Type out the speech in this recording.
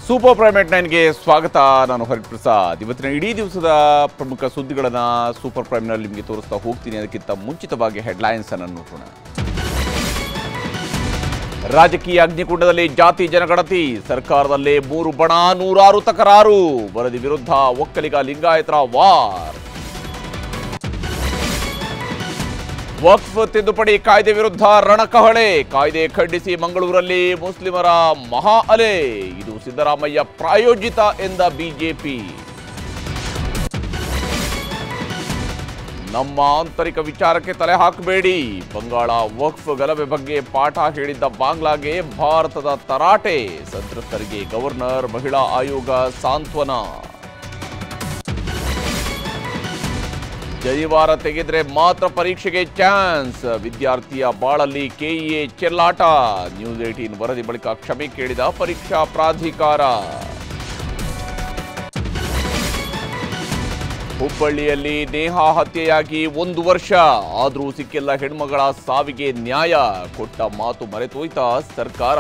Super prime ಎಟ್ 9ಗೆ ಸ್ವಾಗತ. ನಾನು ಹರಿಪ್ರಸಾದ್. ಇವತ್ತಿನ ಇಡೀ ದಿವಸದ ಪ್ರಮುಖ ಸುದ್ದಿಗಳನ್ನು ಸೂಪರ್ ಪ್ರೈಮ್ನಲ್ಲಿ ನಿಮಗೆ ತೋರಿಸ್ತಾ ಹೋಗ್ತೀನಿ. ಅದಕ್ಕಿಂತ ಮುಂಚಿತವಾಗಿ ಹೆಡ್ಲೈನ್ಸ್ ಅನ್ನು ನೋಡೋಣ. ರಾಜಕೀಯ ಅಗ್ನಿಕುಂಡದಲ್ಲಿ ಜಾತಿ ಜನಗಣತಿ, ಸರ್ಕಾರದಲ್ಲೇ 3 ಬಣ 106 ತಕರಾರು, ವರದಿ ವಿರುದ್ಧ ಒಕ್ಕಲಿಗ ಲಿಂಗಾಯತರ ವಾರ್. ವಕ್ಫ್ ತಿದ್ದುಪಡಿ ಕಾಯ್ದೆ ವಿರುದ್ಧ ರಣಕಹಳೆ, ಕಾಯ್ದೆ ಖಂಡಿಸಿ ಮಂಗಳೂರಲ್ಲಿ ಮುಸ್ಲಿಮರ ಮಹಾ ಅಲೆ, ಇದು ಸಿದ್ದರಾಮಯ್ಯ ಪ್ರಾಯೋಜಿತ ಎಂದ ಬಿಜೆಪಿ. ನಮ್ಮ ಆಂತರಿಕ ವಿಚಾರಕ್ಕೆ ತಲೆ ಹಾಕಬೇಡಿ, ಬಂಗಾಳ ವಕ್ಫ್ ಗಲಭೆ ಬಗ್ಗೆ ಪಾಠ ಹೇಳಿದ್ದ ಬಾಂಗ್ಲಾಗೆ ಭಾರತದ ತರಾಟೆ, ಸಂತ್ರಸ್ತರಿಗೆ ಗವರ್ನರ್ ಮಹಿಳಾ ಆಯೋಗ ಸಾಂತ್ವನ. ಶನಿವಾರ ತೆಗೆದ್ರೆ ಮಾತ್ರ ಪರೀಕ್ಷೆಗೆ ಚಾನ್ಸ್, ವಿದ್ಯಾರ್ಥಿಯ ಬಾಳಲ್ಲಿ ಕೆಇಎ ಚೆಲ್ಲಾಟ, ನ್ಯೂಸ್ 18 ವರದಿ ಬಳಿಕ ಕ್ಷಮೆ ಕೇಳಿದ ಪರೀಕ್ಷಾ ಪ್ರಾಧಿಕಾರ. ಹುಬ್ಬಳ್ಳಿಯಲ್ಲಿ ನೇಹಾ ಹತ್ಯೆಯಾಗಿ 1 ವರ್ಷ, ಆದರೂ ಸಿಕ್ಕಿಲ್ಲ ಹೆಣ್ಮಗಳ ಸಾವಿಗೆ ನ್ಯಾಯ, ಕೊಟ್ಟ ಮಾತು ಮರೆತೋಯ್ತ ಸರ್ಕಾರ.